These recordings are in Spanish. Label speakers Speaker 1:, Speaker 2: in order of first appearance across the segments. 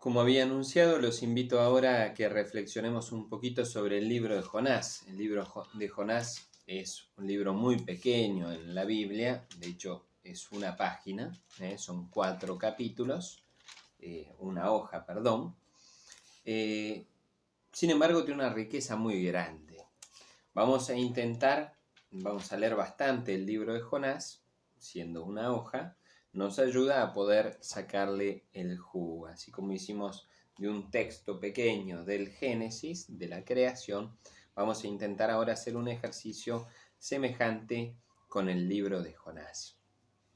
Speaker 1: Como había anunciado, los invito ahora a que reflexionemos un poquito sobre el libro de Jonás. El libro de Jonás es un libro muy pequeño en la Biblia, de hecho es una página, son 4 capítulos, una hoja, perdón. Sin embargo, tiene una riqueza muy grande. Vamos a leer bastante el libro de Jonás, siendo una hoja, nos ayuda a poder sacarle el jugo. Así como hicimos de un texto pequeño del Génesis, de la creación, vamos a intentar ahora hacer un ejercicio semejante con el libro de Jonás.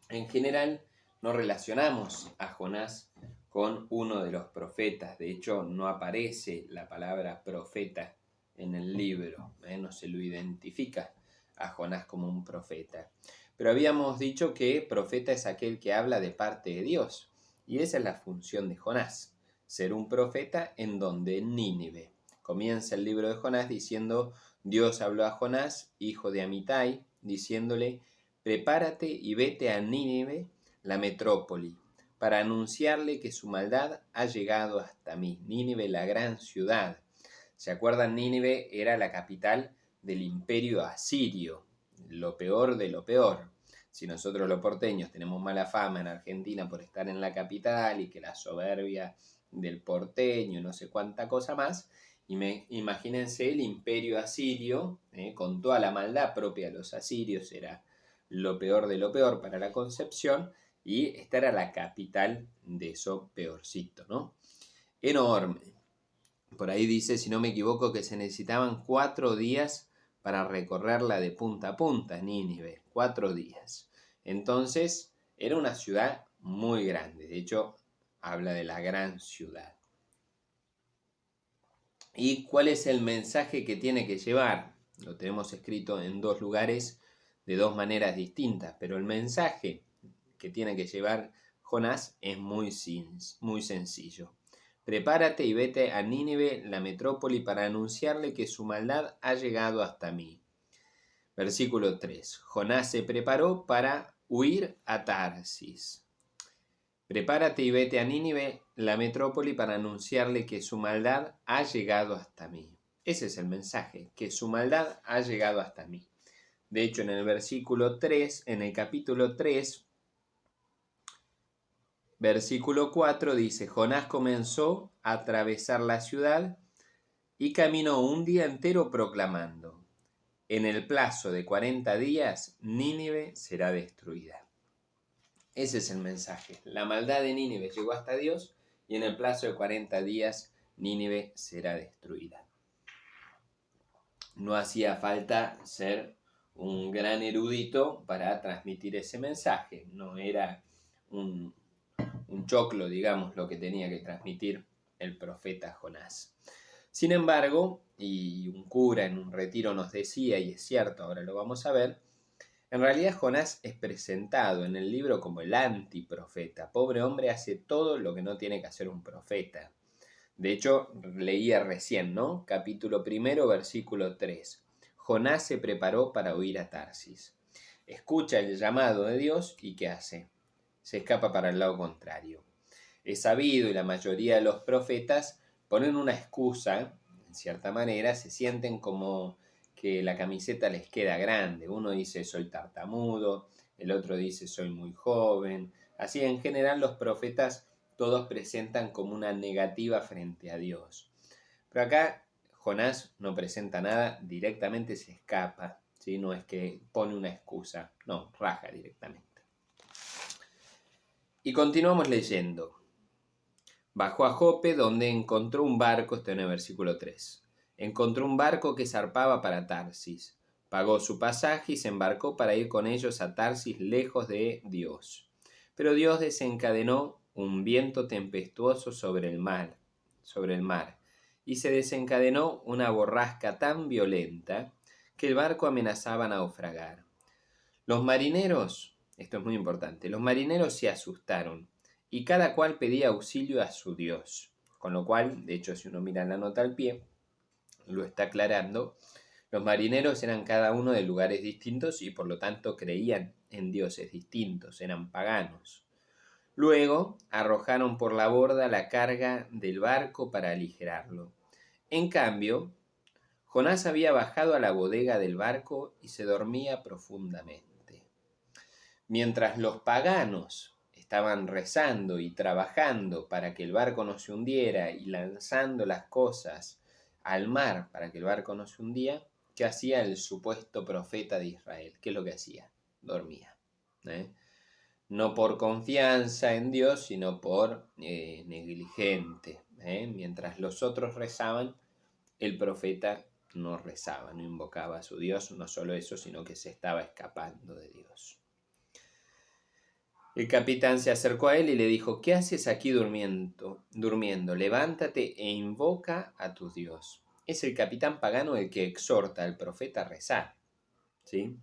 Speaker 1: En general, no relacionamos a Jonás con uno de los profetas. De hecho, no aparece la palabra profeta en el libro, no se lo identifica a Jonás como un profeta. Pero habíamos dicho que profeta es aquel que habla de parte de Dios, y esa es la función de Jonás, ser un profeta en donde en Nínive. Comienza el libro de Jonás diciendo: Dios habló a Jonás, hijo de Amitai, diciéndole: prepárate y vete a Nínive, la metrópoli, para anunciarle que su maldad ha llegado hasta mí. Nínive, la gran ciudad. ¿Se acuerdan? Nínive era la capital del imperio asirio, lo peor de lo peor. Si nosotros los porteños tenemos mala fama en Argentina por estar en la capital y que la soberbia del porteño y no sé cuánta cosa más, imagínense el imperio asirio, con toda la maldad propia de los asirios, era lo peor de lo peor para la concepción, y esta era la capital de eso peorcito, ¿no? Enorme. Por ahí dice, si no me equivoco, que se necesitaban 4 días para recorrerla de punta a punta, Nínive, 4 días. Entonces, era una ciudad muy grande, de hecho, habla de la gran ciudad. ¿Y cuál es el mensaje que tiene que llevar? Lo tenemos escrito en 2 lugares de 2 maneras distintas, pero el mensaje que tiene que llevar Jonás es muy sencillo. Prepárate y vete a Nínive, la metrópoli, para anunciarle que su maldad ha llegado hasta mí. Versículo 3. Jonás se preparó para huir a Tarsis. Prepárate y vete a Nínive, la metrópoli, para anunciarle que su maldad ha llegado hasta mí. Ese es el mensaje, que su maldad ha llegado hasta mí. De hecho, en el versículo 3, en el capítulo 3, versículo 4 dice: Jonás comenzó a atravesar la ciudad y caminó un día entero proclamando: en el plazo de 40 días, Nínive será destruida. Ese es el mensaje. La maldad de Nínive llegó hasta Dios y en el plazo de 40 días Nínive será destruida. No hacía falta ser un gran erudito para transmitir ese mensaje. No era un choclo, digamos, lo que tenía que transmitir el profeta Jonás. Sin embargo, y un cura en un retiro nos decía, y es cierto, ahora lo vamos a ver, en realidad Jonás es presentado en el libro como el antiprofeta. Pobre hombre, hace todo lo que no tiene que hacer un profeta. De hecho, leía recién, ¿no? Capítulo 1, versículo 3. Jonás se preparó para huir a Tarsis. Escucha el llamado de Dios y ¿qué hace? Se escapa para el lado contrario. Es sabido, y la mayoría de los profetas ponen una excusa, en cierta manera, se sienten como que la camiseta les queda grande. Uno dice soy tartamudo, el otro dice soy muy joven. Así, en general, los profetas todos presentan como una negativa frente a Dios. Pero acá Jonás no presenta nada, directamente se escapa, ¿sí? No es que pone una excusa, no, raja directamente. Y continuamos leyendo. Bajó a Jope, donde encontró un barco, esto en el versículo 3. Encontró un barco que zarpaba para Tarsis. Pagó su pasaje y se embarcó para ir con ellos a Tarsis, lejos de Dios. Pero Dios desencadenó un viento tempestuoso sobre el mar, y se desencadenó una borrasca tan violenta que el barco amenazaba naufragar. Los marineros, esto es muy importante, los marineros se asustaron y cada cual pedía auxilio a su Dios. Con lo cual, de hecho, si uno mira la nota al pie, lo está aclarando. Los marineros eran cada uno de lugares distintos y por lo tanto creían en dioses distintos, eran paganos. Luego arrojaron por la borda la carga del barco para aligerarlo. En cambio, Jonás había bajado a la bodega del barco y se dormía profundamente. Mientras los paganos estaban rezando y trabajando para que el barco no se hundiera y lanzando las cosas al mar para que el barco no se hundía, ¿qué hacía el supuesto profeta de Israel? ¿Qué es lo que hacía? Dormía. No por confianza en Dios, sino por negligente. Mientras los otros rezaban, el profeta no rezaba, no invocaba a su Dios, no solo eso, sino que se estaba escapando de Dios. El capitán se acercó a él y le dijo: ¿qué haces aquí durmiendo? Levántate e invoca a tu Dios. Es el capitán pagano el que exhorta al profeta a rezar, ¿sí?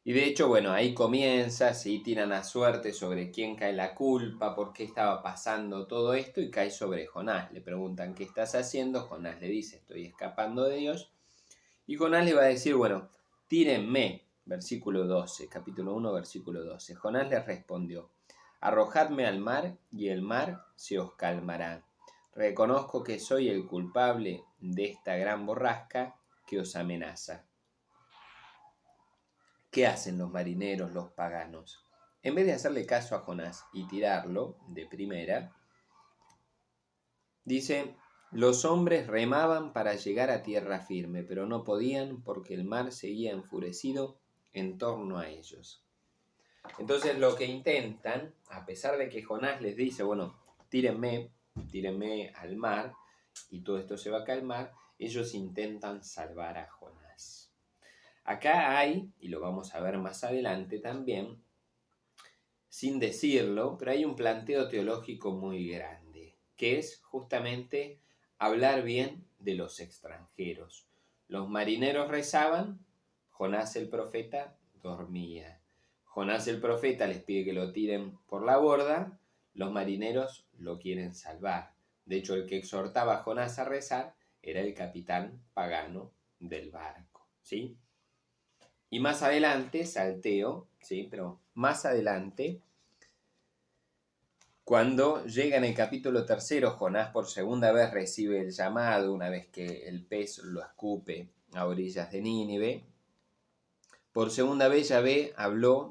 Speaker 1: Y de hecho, bueno, ahí comienza, ¿sí? Tiran a suerte sobre quién cae la culpa, por qué estaba pasando todo esto, y cae sobre Jonás. Le preguntan: ¿qué estás haciendo? Jonás le dice: estoy escapando de Dios. Y Jonás le va a decir: bueno, tírenme. Versículo 12, capítulo 1, versículo 12. Jonás le respondió: arrojadme al mar y el mar se os calmará. Reconozco que soy el culpable de esta gran borrasca que os amenaza. ¿Qué hacen los marineros, los paganos? En vez de hacerle caso a Jonás y tirarlo de primera, dice: los hombres remaban para llegar a tierra firme, pero no podían porque el mar seguía enfurecido en torno a ellos. Entonces lo que intentan, a pesar de que Jonás les dice: bueno, tírenme al mar y todo esto se va a calmar, ellos intentan salvar a Jonás. Acá hay, y lo vamos a ver más adelante también, sin decirlo, pero hay un planteo teológico muy grande, que es justamente hablar bien de los extranjeros. Los marineros rezaban, Jonás el profeta dormía. Jonás el profeta les pide que lo tiren por la borda, los marineros lo quieren salvar. De hecho, el que exhortaba a Jonás a rezar era el capitán pagano del barco, ¿sí? Y más adelante, salteo, ¿sí? Pero más adelante, cuando llega en el capítulo 3, Jonás por segunda vez recibe el llamado, una vez que el pez lo escupe a orillas de Nínive. Por segunda vez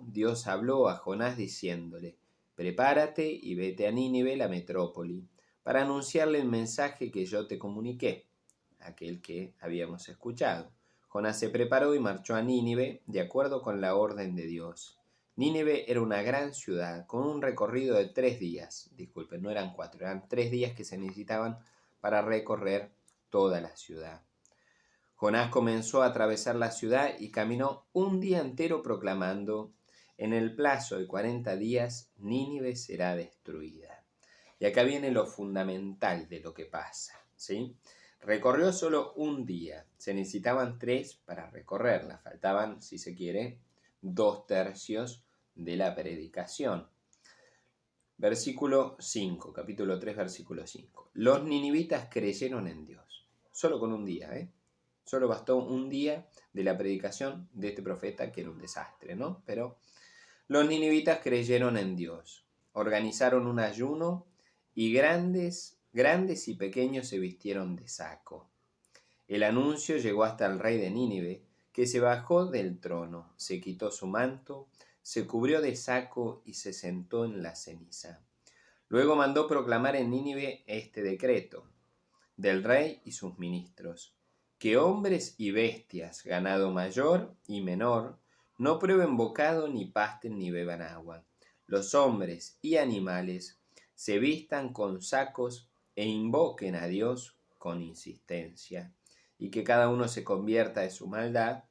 Speaker 1: Dios habló a Jonás diciéndole: prepárate y vete a Nínive, la metrópoli, para anunciarle el mensaje que yo te comuniqué, aquel que habíamos escuchado. Jonás se preparó y marchó a Nínive de acuerdo con la orden de Dios. Nínive era una gran ciudad con un recorrido de 3 días. Disculpen, no eran 4, eran 3 días que se necesitaban para recorrer toda la ciudad. Jonás comenzó a atravesar la ciudad y caminó un día entero proclamando: en el plazo de 40 días Nínive será destruida. Y acá viene lo fundamental de lo que pasa, ¿sí? Recorrió solo un día, se necesitaban 3 para recorrerla, faltaban, si se quiere, 2/3 de la predicación. Versículo 5, capítulo 3, versículo 5. Los ninivitas creyeron en Dios, solo con un día, Solo bastó un día de la predicación de este profeta, que era un desastre, ¿no? Pero los ninivitas creyeron en Dios, organizaron un ayuno y grandes y pequeños se vistieron de saco. El anuncio llegó hasta el rey de Nínive, que se bajó del trono, se quitó su manto, se cubrió de saco y se sentó en la ceniza. Luego mandó proclamar en Nínive este decreto del rey y sus ministros: que hombres y bestias, ganado mayor y menor, no prueben bocado, ni pasten, ni beban agua. Los hombres y animales se vistan con sacos e invoquen a Dios con insistencia, y que cada uno se convierta de su maldad,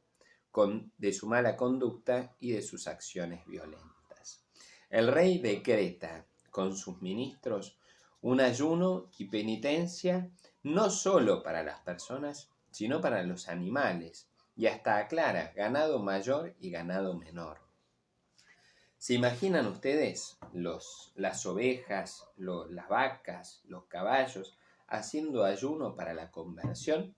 Speaker 1: de su mala conducta y de sus acciones violentas. El rey decreta con sus ministros un ayuno y penitencia no solo para las personas, sino para los animales, y hasta aclara ganado mayor y ganado menor. ¿Se imaginan ustedes las ovejas, las vacas, los caballos haciendo ayuno para la conversión?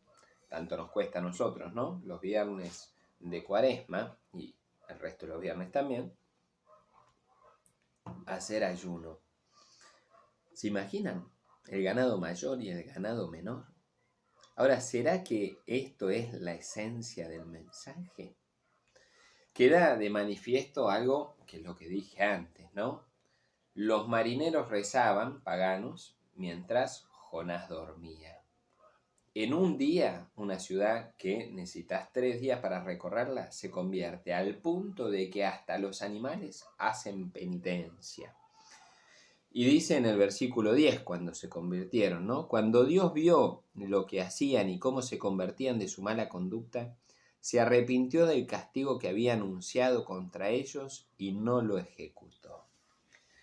Speaker 1: Tanto nos cuesta a nosotros, ¿no? Los viernes de Cuaresma y el resto de los viernes también. hacer ayuno. ¿Se imaginan? El ganado mayor y el ganado menor. Ahora, ¿será que esto es la esencia del mensaje? Queda de manifiesto algo que es lo que dije antes, ¿no? Los marineros rezaban, paganos, mientras Jonás dormía. En un día, una ciudad que necesitas 3 días para recorrerla se convierte al punto de que hasta los animales hacen penitencia. Y dice en el versículo 10, cuando se convirtieron, ¿no? Cuando Dios vio lo que hacían y cómo se convertían de su mala conducta, se arrepintió del castigo que había anunciado contra ellos y no lo ejecutó.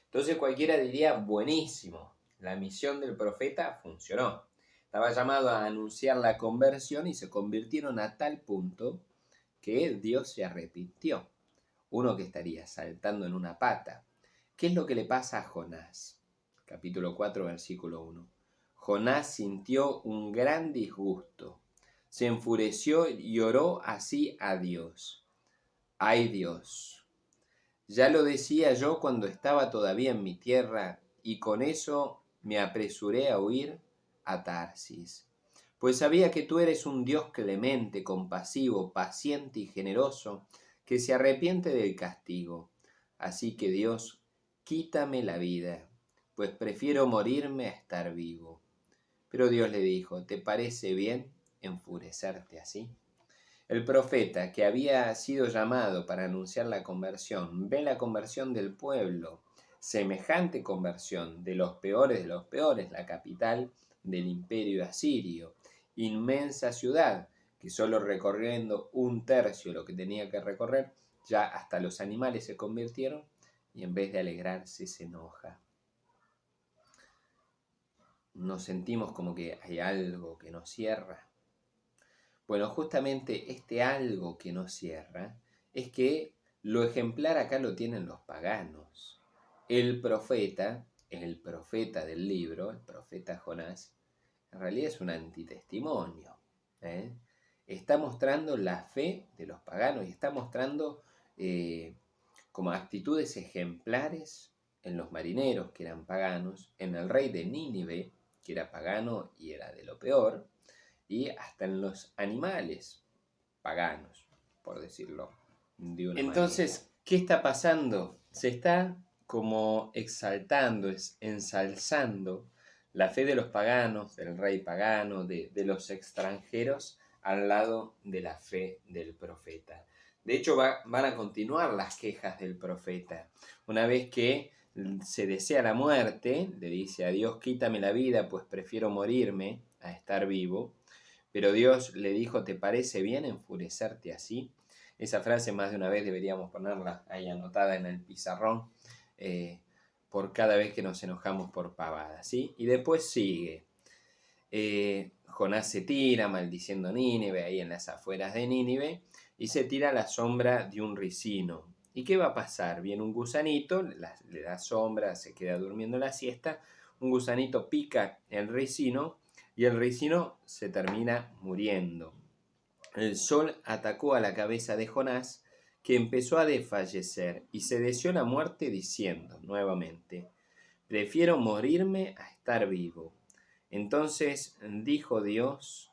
Speaker 1: Entonces cualquiera diría, buenísimo, la misión del profeta funcionó. Estaba llamado a anunciar la conversión y se convirtieron a tal punto que Dios se arrepintió. Uno que estaría saltando en una pata. ¿Qué es lo que le pasa a Jonás? Capítulo 4, versículo 1. Jonás sintió un gran disgusto. Se enfureció y oró así a Dios. ¡Ay Dios! Ya lo decía yo cuando estaba todavía en mi tierra, y con eso me apresuré a huir a Tarsis. Pues sabía que tú eres un Dios clemente, compasivo, paciente y generoso, que se arrepiente del castigo. Así que Dios, quítame la vida, pues prefiero morirme a estar vivo. Pero Dios le dijo, ¿te parece bien enfurecerte así? El profeta, que había sido llamado para anunciar la conversión, ve la conversión del pueblo, semejante conversión de los peores, la capital del imperio asirio, inmensa ciudad, que solo recorriendo 1/3 lo que tenía que recorrer, ya hasta los animales se convirtieron, y en vez de alegrarse se enoja. Nos sentimos como que hay algo que nos cierra. Bueno, justamente este algo que nos cierra es que lo ejemplar acá lo tienen los paganos. El profeta del libro, el profeta Jonás, en realidad es un antitestimonio. Está mostrando la fe de los paganos y está mostrando como actitudes ejemplares en los marineros que eran paganos, en el rey de Nínive, que era pagano y era de lo peor, y hasta en los animales paganos, por decirlo de una Entonces, manera. ¿Qué está pasando? Se está como exaltando, ensalzando la fe de los paganos, del rey pagano, de los extranjeros, al lado de la fe del profeta. De hecho, van a continuar las quejas del profeta. Una vez que se desea la muerte, le dice a Dios, quítame la vida, pues prefiero morirme a estar vivo. Pero Dios le dijo, ¿te parece bien enfurecerte así? Esa frase más de una vez deberíamos ponerla ahí anotada en el pizarrón por cada vez que nos enojamos por pavadas, ¿sí? Y después sigue. Jonás se tira maldiciendo Nínive, ahí en las afueras de Nínive, y se tira a la sombra de un ricino. ¿Y qué va a pasar? Viene un gusanito, le da sombra, se queda durmiendo la siesta, un gusanito pica el ricino y el ricino se termina muriendo. El sol atacó a la cabeza de Jonás, que empezó a desfallecer y se deseó la muerte diciendo nuevamente, prefiero morirme a estar vivo. Entonces Dios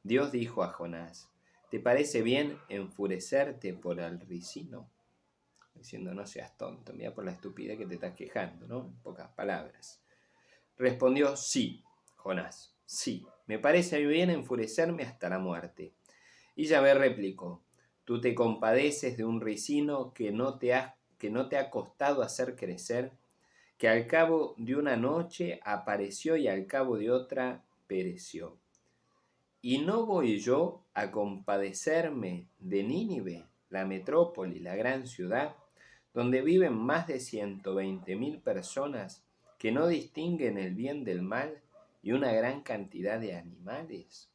Speaker 1: dijo a Jonás, ¿te parece bien enfurecerte por el ricino? Diciendo, no seas tonto, mira por la estupidez que te estás quejando, ¿no? En pocas palabras. Respondió, sí, Jonás, sí, me parece bien enfurecerme hasta la muerte. Y Yahvé replicó, tú te compadeces de un ricino que no te ha costado hacer crecer, que al cabo de una noche apareció y al cabo de otra pereció. ¿Y no voy yo a compadecerme de Nínive, la metrópoli, la gran ciudad, donde viven más de 120.000 personas que no distinguen el bien del mal y una gran cantidad de animales?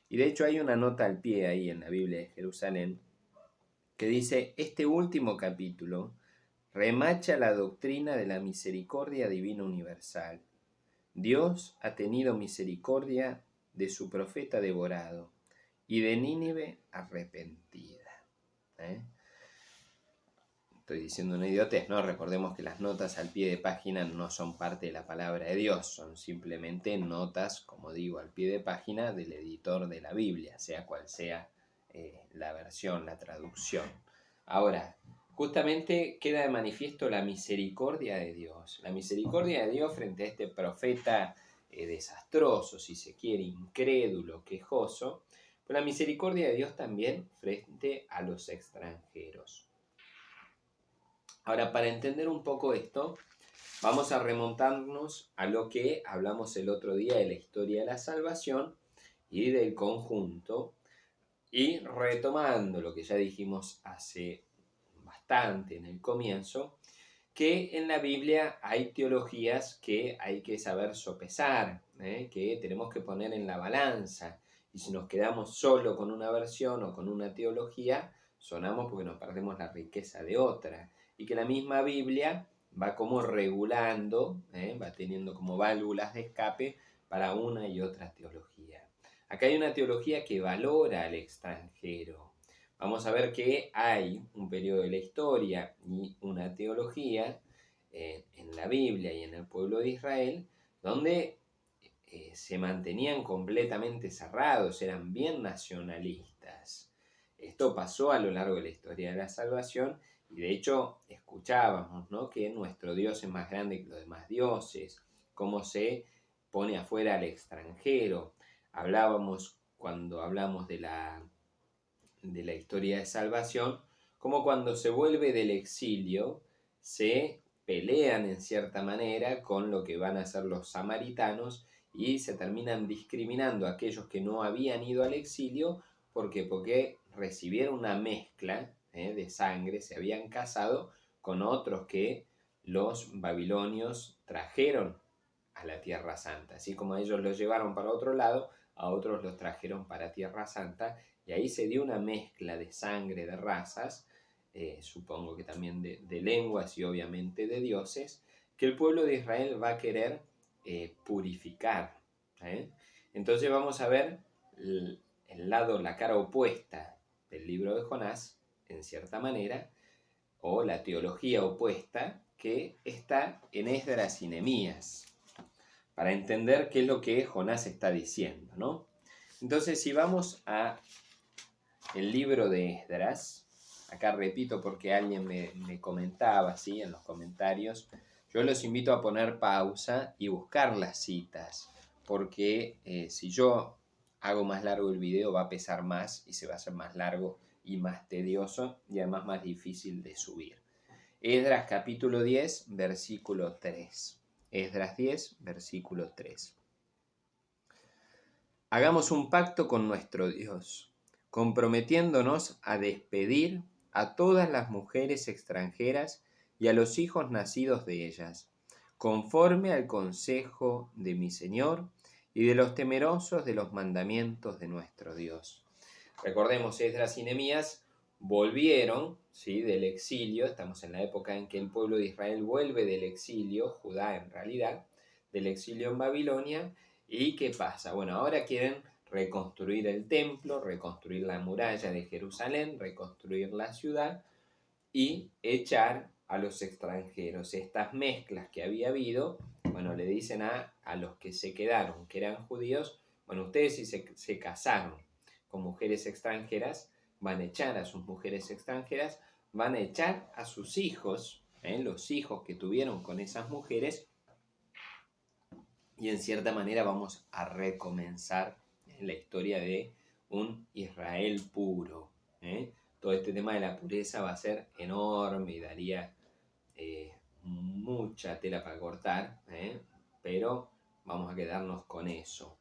Speaker 1: Y de hecho hay una nota al pie ahí en la Biblia de Jerusalén que dice, este último capítulo remacha la doctrina de la misericordia divina universal. Dios ha tenido misericordia de su profeta devorado y de Nínive arrepentida. estoy diciendo una idiotez, ¿no? Recordemos que las notas al pie de página no son parte de la palabra de Dios, son simplemente notas, como digo, al pie de página del editor de la Biblia, sea cual sea la versión, la traducción. Ahora, justamente queda de manifiesto la misericordia de Dios. La misericordia de Dios frente a este profeta desastroso, si se quiere, incrédulo, quejoso, pero la misericordia de Dios también frente a los extranjeros. Ahora, para entender un poco esto, vamos a remontarnos a lo que hablamos el otro día de la historia de la salvación y del conjunto, y retomando lo que ya dijimos hace bastante en el comienzo, que en la Biblia hay teologías que hay que saber sopesar, que tenemos que poner en la balanza, y si nos quedamos solo con una versión o con una teología, sonamos porque nos perdemos la riqueza de otra, y que la misma Biblia va como regulando, va teniendo como válvulas de escape para una y otra teología. Acá hay una teología que valora al extranjero. Vamos a ver que hay un periodo de la historia y una teología en la Biblia y en el pueblo de Israel donde se mantenían completamente cerrados, eran bien nacionalistas. Esto pasó a lo largo de la historia de la salvación y de hecho escuchábamos, ¿no?, que nuestro Dios es más grande que los demás dioses, cómo se pone afuera al extranjero. Hablábamos, cuando hablamos de la historia de salvación, como cuando se vuelve del exilio, se pelean en cierta manera con lo que van a ser los samaritanos y se terminan discriminando a aquellos que no habían ido al exilio. ¿Por qué? Porque recibieron una mezcla de sangre, se habían casado con otros que los babilonios trajeron a la Tierra Santa. Así como ellos los llevaron para otro lado, a otros los trajeron para Tierra Santa, y ahí se dio una mezcla de sangre, de razas, supongo que también de lenguas y obviamente de dioses, que el pueblo de Israel va a querer purificar. Entonces vamos a ver el lado, la cara opuesta del libro de Jonás, en cierta manera, o la teología opuesta que está en Esdras y Nehemías, para entender qué es lo que Jonás está diciendo, ¿no? Entonces, si vamos a el libro de Esdras, acá repito porque alguien me comentaba, ¿sí?, en los comentarios, yo los invito a poner pausa y buscar las citas, porque si yo hago más largo el video va a pesar más y se va a hacer más largo y más tedioso y además más difícil de subir. Esdras capítulo 10, versículo 3. Esdras 10, versículo 3. Hagamos un pacto con nuestro Dios, comprometiéndonos a despedir a todas las mujeres extranjeras y a los hijos nacidos de ellas, conforme al consejo de mi Señor y de los temerosos de los mandamientos de nuestro Dios. Recordemos, Esdras y Nehemías volvieron, ¿sí?, del exilio. Estamos en la época en que el pueblo de Israel vuelve del exilio, Judá en realidad, del exilio en Babilonia. ¿Y qué pasa? Bueno, ahora quieren reconstruir el templo, reconstruir la muralla de Jerusalén, reconstruir la ciudad y echar a los extranjeros. Estas mezclas que había habido, bueno, le dicen a los que se quedaron, que eran judíos, bueno, ustedes si se casaron con mujeres extranjeras, van a echar a sus mujeres extranjeras, van a echar a sus hijos, los hijos que tuvieron con esas mujeres, y en cierta manera vamos a recomenzar la historia de un Israel puro. Todo este tema de la pureza va a ser enorme y daría mucha tela para cortar, pero vamos a quedarnos con eso.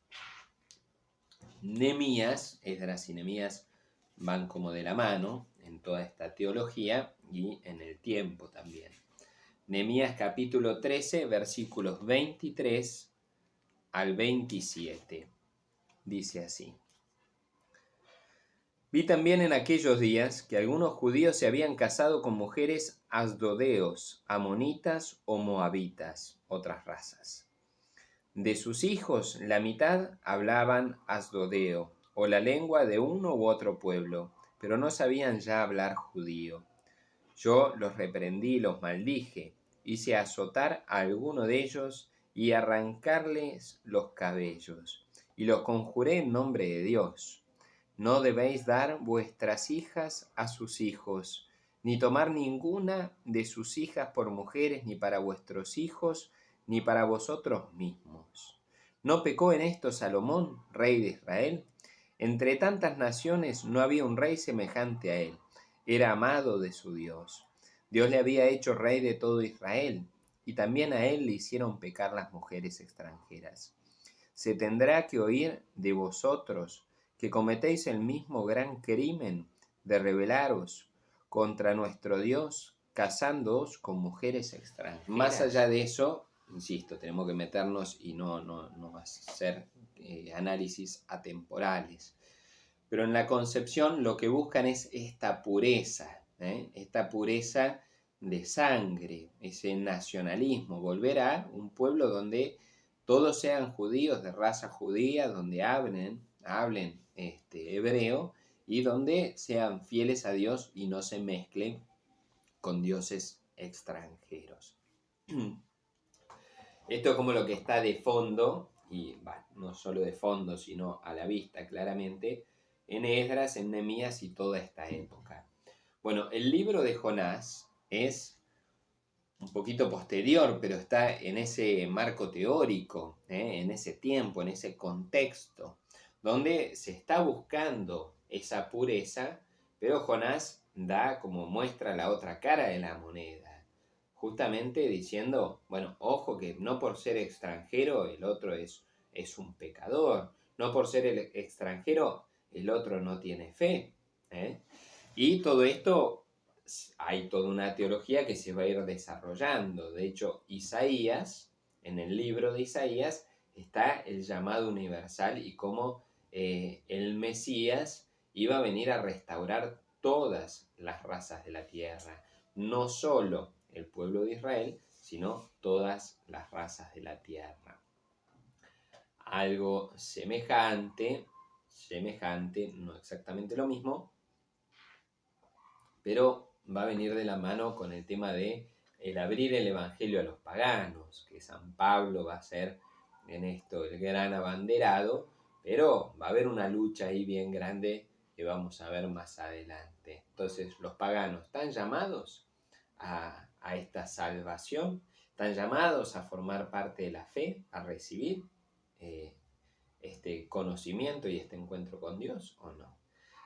Speaker 1: Nehemías, Esdras y Nehemías van como de la mano en toda esta teología y en el tiempo también. Nehemías capítulo 13, versículos 23 al 27. Dice así: Vi también en aquellos días que algunos judíos se habían casado con mujeres asdodeos, amonitas o moabitas, otras razas. De sus hijos, la mitad hablaban asdodeo, o la lengua de uno u otro pueblo, pero no sabían ya hablar judío. Yo los reprendí, los maldije, hice azotar a alguno de ellos y arrancarles los cabellos, y los conjuré en nombre de Dios. No debéis dar vuestras hijas a sus hijos, ni tomar ninguna de sus hijas por mujeres, ni para vuestros hijos, ni para vosotros mismos. ¿No pecó en esto Salomón, rey de Israel? Entre tantas naciones no había un rey semejante a él. Era amado de su Dios. Dios le había hecho rey de todo Israel, y también a él le hicieron pecar las mujeres extranjeras. Se tendrá que oír de vosotros que cometéis el mismo gran crimen de rebelaros contra nuestro Dios, casándoos con mujeres extranjeras. Más allá de eso, insisto, tenemos que meternos y no hacer análisis atemporales. Pero en la concepción lo que buscan es esta pureza de sangre, ese nacionalismo, volver a un pueblo donde todos sean judíos de raza judía, donde hablen hebreo y donde sean fieles a Dios y no se mezclen con dioses extranjeros. Esto es como lo que está de fondo, y no solo de fondo, sino a la vista claramente, en Esdras, en Nehemías y toda esta época. Bueno, el libro de Jonás es un poquito posterior, pero está en ese marco teórico, en ese tiempo, en ese contexto, donde se está buscando esa pureza, pero Jonás da como muestra la otra cara de la moneda, justamente diciendo, bueno, ojo que no por ser extranjero el otro es un pecador, no por ser el extranjero el otro no tiene fe, Y todo esto, hay toda una teología que se va a ir desarrollando. De hecho, Isaías, en el libro de Isaías, está el llamado universal y cómo el Mesías iba a venir a restaurar todas las razas de la tierra, no solo el pueblo de Israel, sino todas las razas de la tierra. Algo semejante, no exactamente lo mismo, pero va a venir de la mano con el tema de el abrir el evangelio a los paganos, que San Pablo va a ser en esto el gran abanderado, pero va a haber una lucha ahí bien grande que vamos a ver más adelante. Entonces, los paganos están llamados a esta salvación, están llamados a formar parte de la fe, a recibir este conocimiento y este encuentro con Dios, ¿o no?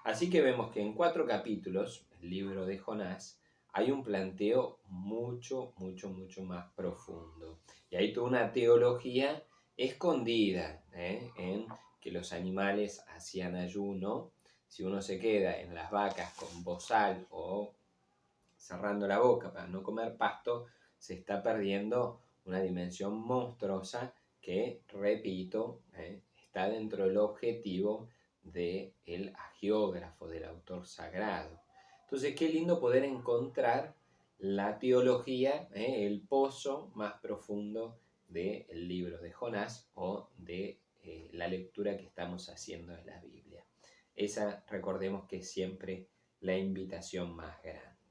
Speaker 1: Así que vemos que en 4 capítulos, el libro de Jonás, hay un planteo mucho más profundo. Y hay toda una teología escondida, en que los animales hacían ayuno. Si uno se queda en las vacas con bozal o cerrando la boca para no comer pasto, se está perdiendo una dimensión monstruosa que, repito, está dentro del objetivo del agiógrafo, del autor sagrado. Entonces, qué lindo poder encontrar la teología, el pozo más profundo del libro de Jonás o de la lectura que estamos haciendo de la Biblia. Esa, recordemos que es siempre la invitación más grande.